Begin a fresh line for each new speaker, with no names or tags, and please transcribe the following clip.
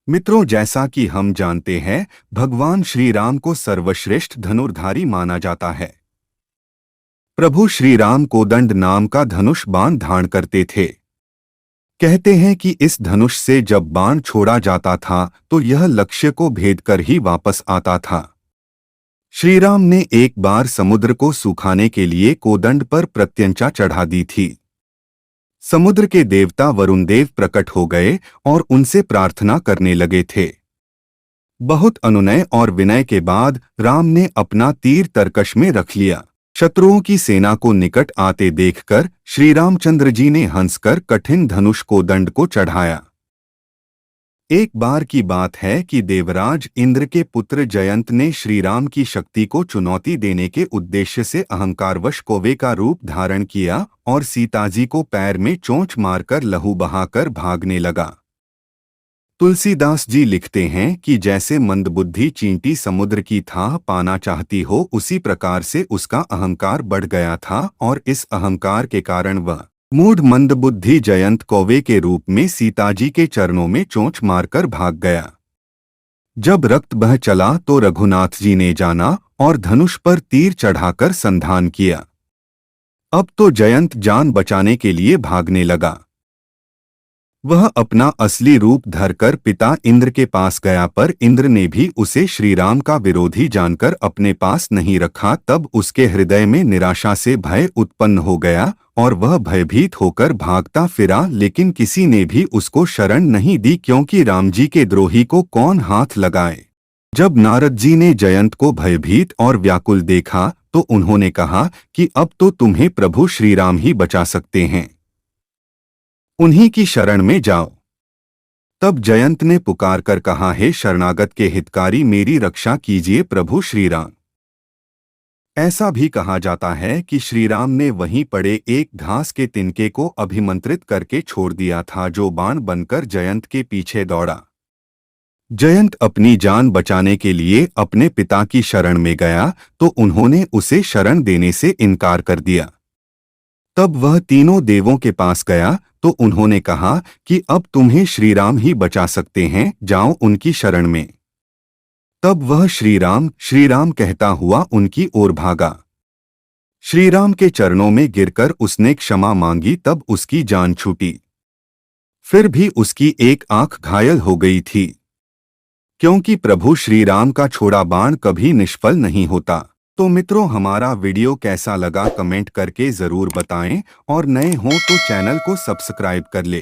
मित्रों, जैसा कि हम जानते हैं, भगवान श्री राम को सर्वश्रेष्ठ धनुर्धारी माना जाता है। प्रभु श्री राम कोदंड नाम का धनुष बाण धारण करते थे। कहते हैं कि इस धनुष से जब बाण छोड़ा जाता था तो यह लक्ष्य को भेद कर ही वापस आता था। श्री राम ने एक बार समुद्र को सुखाने के लिए कोदंड पर प्रत्यंचा चढ़ा दी थी। समुद्र के देवता वरुण देव प्रकट हो गए और उनसे प्रार्थना करने लगे थे। बहुत अनुनय और विनय के बाद राम ने अपना तीर तरकश में रख लिया। शत्रुओं की सेना को निकट आते देखकर श्री रामचंद्र जी ने हंसकर कठिन धनुष कोदंड को चढ़ाया। एक बार की बात है कि देवराज इंद्र के पुत्र जयंत ने श्री राम की शक्ति को चुनौती देने के उद्देश्य से अहंकारवश कौवे का रूप धारण किया और सीताजी को पैर में चोंच मारकर लहू बहाकर भागने लगा। तुलसीदास जी लिखते हैं कि जैसे मंदबुद्धि चींटी समुद्र की थाह पाना चाहती हो, उसी प्रकार से उसका अहंकार बढ़ गया था और इस अहंकार के कारण वह मूढ़ मंदबुद्धि जयंत कौवे के रूप में सीताजी के चरणों में चोंच मारकर भाग गया। जब रक्त बह चला तो रघुनाथ जी ने जाना और धनुष पर तीर चढ़ाकर संधान किया। अब तो जयंत जान बचाने के लिए भागने लगा। वह अपना असली रूप धरकर पिता इंद्र के पास गया, पर इंद्र ने भी उसे श्रीराम का विरोधी जानकर अपने पास नहीं रखा। तब उसके हृदय में निराशा से भय उत्पन्न हो गया और वह भयभीत होकर भागता फिरा, लेकिन किसी ने भी उसको शरण नहीं दी, क्योंकि राम जी के द्रोही को कौन हाथ लगाए। जब नारद जी ने जयंत को भयभीत और व्याकुल देखा तो उन्होंने कहा कि अब तो तुम्हें प्रभु श्रीराम ही बचा सकते हैं, उन्हीं की शरण में जाओ। तब जयंत ने पुकार कर कहा, हे शरणागत के हितकारी, मेरी रक्षा कीजिए प्रभु श्रीराम। ऐसा भी कहा जाता है कि श्रीराम ने वहीं पड़े एक घास के तिनके को अभिमंत्रित करके छोड़ दिया था, जो बाण बनकर जयंत के पीछे दौड़ा। जयंत अपनी जान बचाने के लिए अपने पिता की शरण में गया तो उन्होंने उसे शरण देने से इनकार कर दिया। तब वह तीनों देवों के पास गया तो उन्होंने कहा कि अब तुम्हें श्रीराम ही बचा सकते हैं, जाओ उनकी शरण में। तब वह श्रीराम कहता हुआ उनकी ओर भागा। श्रीराम के चरणों में गिरकर उसने क्षमा मांगी, तब उसकी जान छूटी। फिर भी उसकी एक आंख घायल हो गई थी, क्योंकि प्रभु श्रीराम का छोड़ा बाण कभी निष्फल नहीं होता। तो मित्रों, हमारा वीडियो कैसा लगा कमेंट करके ज़रूर बताएं और नए हों तो चैनल को सब्सक्राइब कर ले।